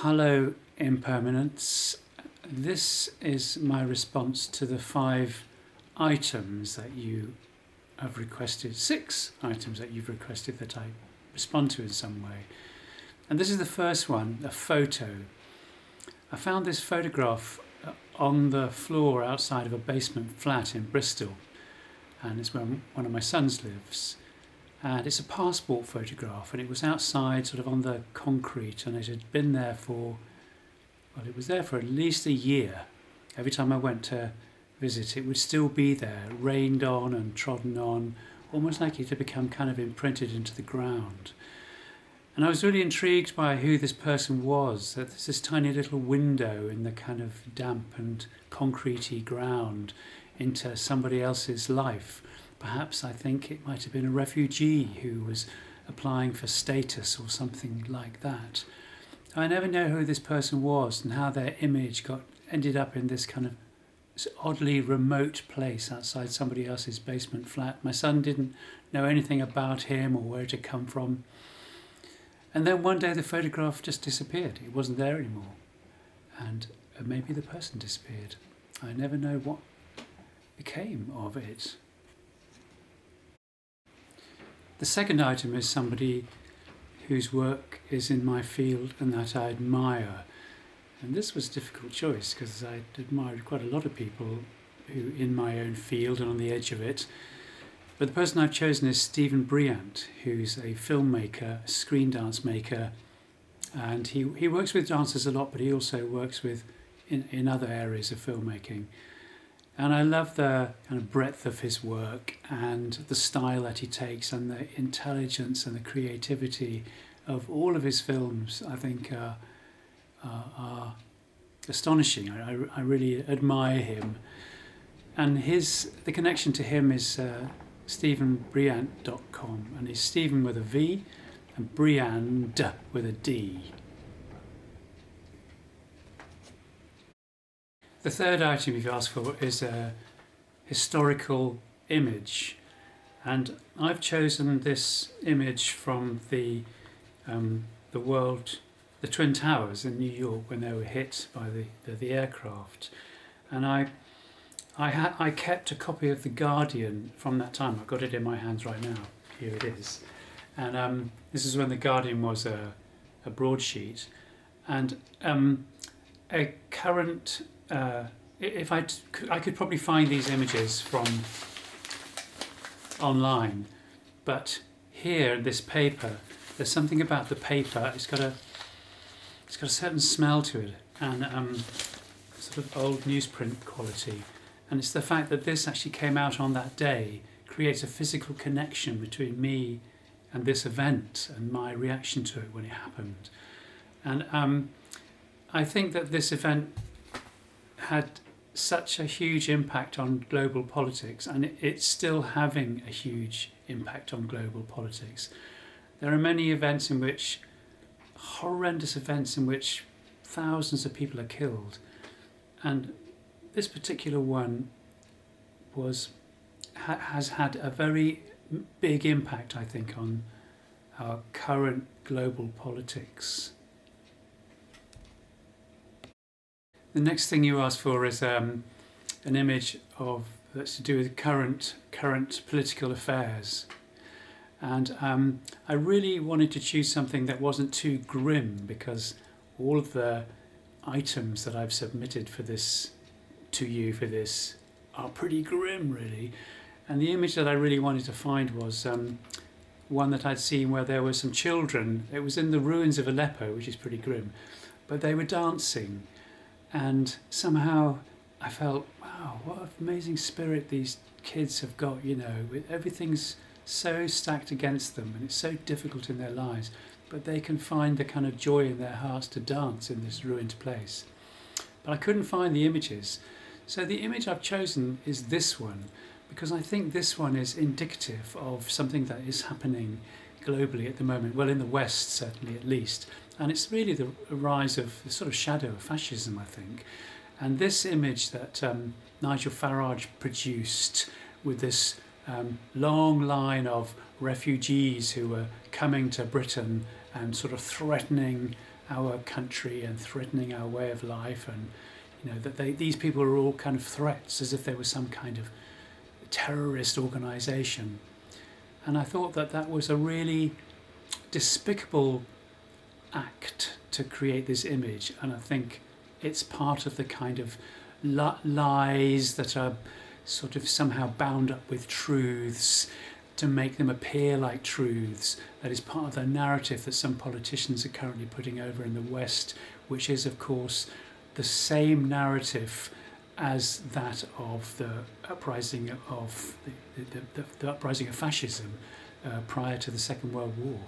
Hello, Impermanence. This is my response to the 5 items that you have requested, 6 items that you've requested that I respond to in some way. And this is the first one, a photo. I found this photograph on the floor outside of a basement flat in Bristol, and it's where one of my sons lives. And it's a passport photograph, and it was outside sort of on the concrete, and it had been there for, well, it was there for at least a year. Every time I went to visit, it would still be there, rained on and trodden on, almost like it had become kind of imprinted into the ground. And I was really intrigued by who this person was, that there's this tiny little window in the kind of damp and concretey ground into somebody else's life. Perhaps I think it might have been a refugee who was applying for status or something like that. I never know who this person was and how their image ended up in this kind of oddly remote place outside somebody else's basement flat. My son didn't know anything about him or where it had come from. And then one day the photograph just disappeared. It wasn't there anymore. And maybe the person disappeared. I never know what became of it. The second item is somebody whose work is in my field and that I admire. And this was a difficult choice because I admired quite a lot of people who in my own field and on the edge of it. But the person I've chosen is Stephen Briant, who's a filmmaker, a screen dance maker, and he works with dancers a lot, but he also works with in other areas of filmmaking. And I love the kind of breadth of his work and the style that he takes and the intelligence and the creativity of all of his films. I think are astonishing. I really admire him. And the connection to him is stephenbriant.com, and he's Stephen with a V and Briand with a D. The third item you've asked for is a historical image, and I've chosen this image from the Twin Towers in New York when they were hit by the aircraft, and I kept a copy of The Guardian from that time. I've got it in my hands right now. Here it is, and this is when The Guardian was a broadsheet, and a current. If I could probably find these images from online, but here in this paper, there's something about the paper. It's got a certain smell to it, and sort of old newsprint quality. And it's the fact that this actually came out on that day creates a physical connection between me and this event and my reaction to it when it happened. And I think that this event had such a huge impact on global politics, and it's still having a huge impact on global politics. There are many events in which, horrendous events in which thousands of people are killed, and this particular one has had a very big impact, I think, on our current global politics. The next thing you asked for is an image that's to do with current political affairs, and I really wanted to choose something that wasn't too grim, because all of the items that I've submitted for this are pretty grim, really. And the image that I really wanted to find was one that I'd seen where there were some children. It was in the ruins of Aleppo, which is pretty grim, but they were dancing. And somehow I felt, wow, what an amazing spirit these kids have got, everything's so stacked against them and it's so difficult in their lives, but they can find the kind of joy in their hearts to dance in this ruined place. But I couldn't find the images. So the image I've chosen is this one, because I think this one is indicative of something that is happening globally at the moment, well, in the West certainly at least. And it's really the rise of the sort of shadow of fascism, I think. And this image that Nigel Farage produced with this long line of refugees who were coming to Britain and sort of threatening our country and threatening our way of life, and that these people are all kind of threats, as if they were some kind of terrorist organisation. And I thought that was a really despicable act to create this image, and I think it's part of the kind of lies that are sort of somehow bound up with truths to make them appear like truths. That is part of the narrative that some politicians are currently putting over in the West, which is, of course, the same narrative as that of the uprising of the uprising of fascism prior to the Second World War.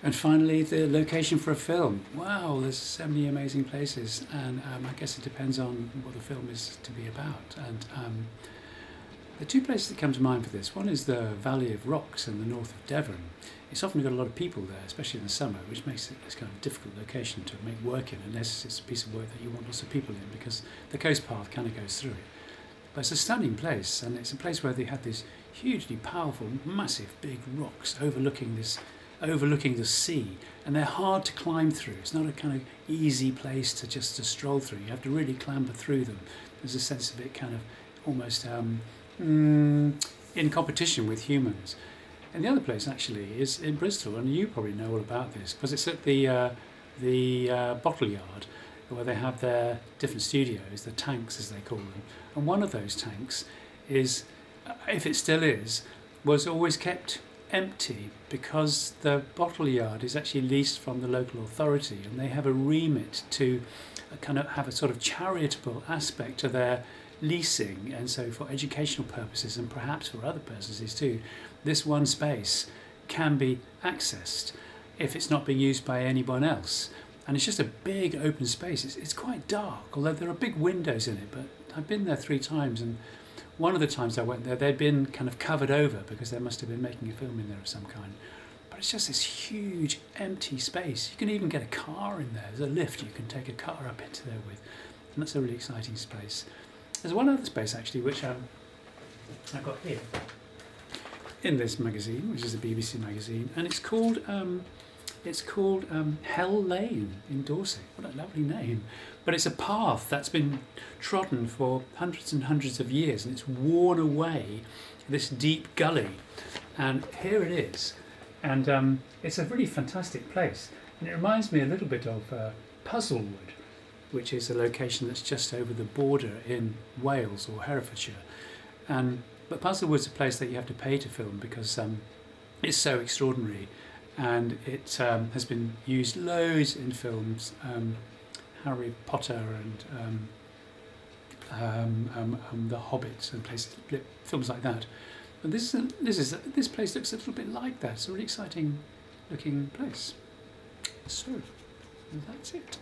And finally, the location for a film. Wow, there's so many amazing places, and I guess it depends on what the film is to be about. And the two places that come to mind for this, one is the Valley of Rocks in the north of Devon. It's often got a lot of people there, especially in the summer, which makes it this kind of difficult location to make work in, unless it's a piece of work that you want lots of people in, because the coast path kind of goes through it. But it's a stunning place, and it's a place where they had these hugely powerful, massive, big rocks overlooking the sea, and they're hard to climb through. It's not a kind of easy place to stroll through. You have to really clamber through them. There's a sense of it kind of almost in competition with humans. And the other place actually is in Bristol, and you probably know all about this because it's at the bottle yard where they have their different studios, the tanks as they call them. And one of those tanks is, if it still is, was always kept empty because the bottle yard is actually leased from the local authority, and they have a remit to kind of have a sort of charitable aspect to their leasing, and so for educational purposes and perhaps for other purposes too, this one space can be accessed if it's not being used by anyone else. And it's just a big open space. It's quite dark, although there are big windows in it, but I've been there 3 times, and one of the times I went there, they'd been kind of covered over because they must have been making a film in there of some kind. But it's just this huge empty space. You can even get a car in there. There's a lift you can take a car up into there with, and that's a really exciting space. There's one other space actually which I've got here in this magazine, which is a BBC magazine, and it's called Hell Lane in Dorset. What a lovely name. But it's a path that's been trodden for hundreds and hundreds of years, and it's worn away this deep gully. And here it is. And it's a really fantastic place. And it reminds me a little bit of Puzzlewood, which is a location that's just over the border in Wales or Herefordshire. But Puzzlewood's a place that you have to pay to film because it's so extraordinary. And it has been used loads in films, Harry Potter and The Hobbit and places, films like that. But this place looks a little bit like that. It's a really exciting looking place. So that's it.